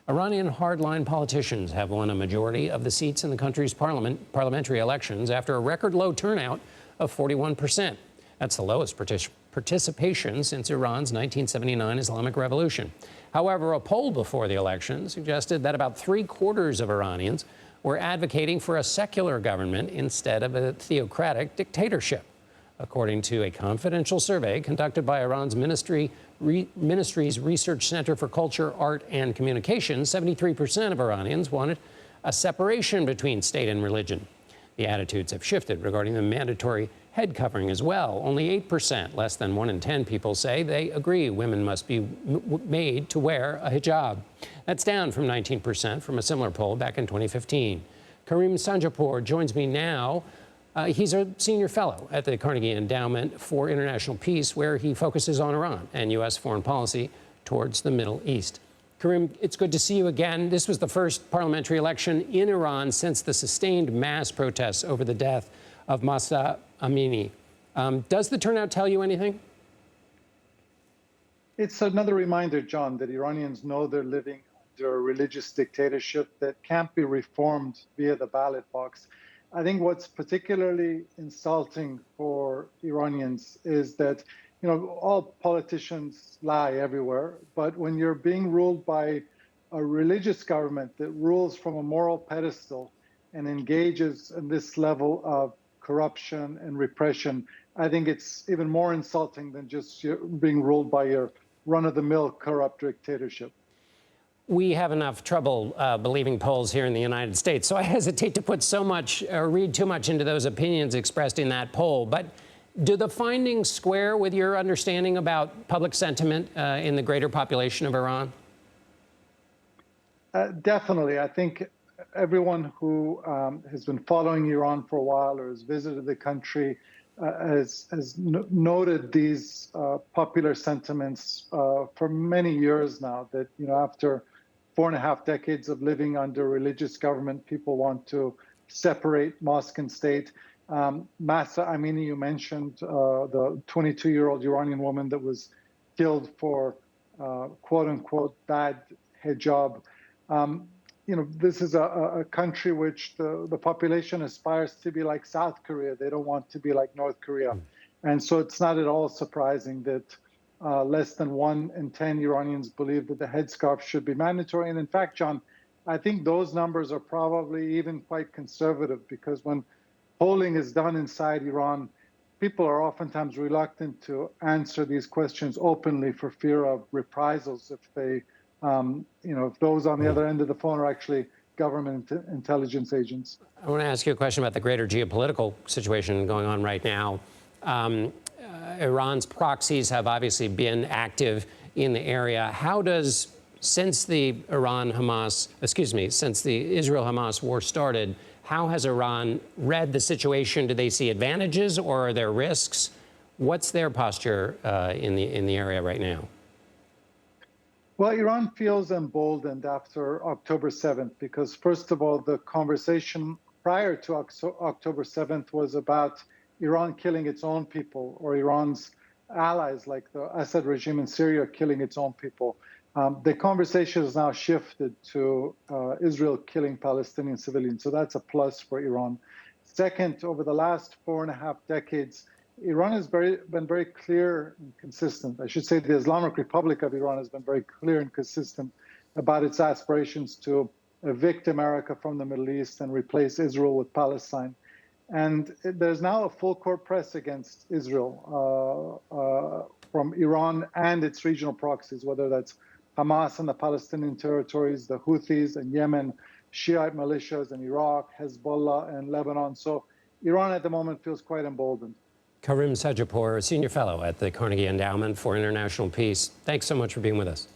Iranian hardline politicians have won a majority of the seats in the country's parliamentary elections after a record low turnout of 41%. That's the lowest participation since Iran's 1979 Islamic Revolution. However, a poll before the election suggested that about 3/4 of Iranians were advocating for a secular government instead of a theocratic dictatorship. According to a confidential survey conducted by Iran's ministry's Research Center for Culture, Art, and Communication, 73% of Iranians wanted a separation between state and religion. The attitudes have shifted regarding the mandatory head covering as well. Only 8%, less than 1 in 10 people, say they agree women must be made to wear a hijab. That's down from 19% from a similar poll back in 2015. Karim Sadjadpour joins me now. He's a senior fellow at the Carnegie Endowment for International Peace, where he focuses on Iran and U.S. foreign policy towards the Middle East. Karim, it's good to see you again. This was the first parliamentary election in Iran since the sustained mass protests over the death of Mahsa Amini. Does the turnout tell you anything? It's another reminder, John, that Iranians know they're living under a religious dictatorship that can't be reformed via the ballot box. I think what's particularly insulting for Iranians is that, all politicians lie everywhere, but when you're being ruled by a religious government that rules from a moral pedestal and engages in this level of corruption and repression, I think it's even more insulting than just being ruled by your run-of-the-mill corrupt dictatorship. We have enough trouble believing polls here in the United States, so I hesitate to put so much or read too much into those opinions expressed in that poll. But do the findings square with your understanding about public sentiment in the greater population of Iran? Definitely. I think everyone who has been following Iran for a while or has visited the country has noted these popular sentiments for many years now, that, after 4.5 decades of living under religious government, people want to separate mosque and state. Mahsa Amini, you mentioned, the 22-year-old Iranian woman that was killed for quote-unquote bad hijab. This is a country which the population aspires to be like South Korea. They don't want to be like North Korea. And so it's not at all surprising that less than 1 in 10 Iranians believe that the headscarf should be mandatory. And in fact, John, I think those numbers are probably even quite conservative, because when polling is done inside Iran, people are oftentimes reluctant to answer these questions openly for fear of reprisals if they if those on the other end of the phone are actually government intelligence agents. I want to ask you a question about the greater geopolitical situation going on right now. Iran's proxies have obviously been active in the area. How does, since the Israel-Hamas war started, how has Iran read the situation? Do they see advantages or are there risks? What's their posture in the area right now? Well, Iran feels emboldened after October 7th because, first of all, the conversation prior to October 7th was about Iran killing its own people, or Iran's allies like the Assad regime in Syria killing its own people. The conversation has now shifted to Israel killing Palestinian civilians, so that's a plus for Iran. Second, over the last 4.5 decades, Iran has been very clear and consistent. I should say the Islamic Republic of Iran has been very clear and consistent about its aspirations to evict America from the Middle East and replace Israel with Palestine. And there's now a full court press against Israel from Iran and its regional proxies, whether that's Hamas in the Palestinian territories, the Houthis in Yemen, Shiite militias in Iraq, Hezbollah in Lebanon. So Iran at the moment feels quite emboldened. Karim Sadjadpour, a senior fellow at the Carnegie Endowment for International Peace. Thanks so much for being with us.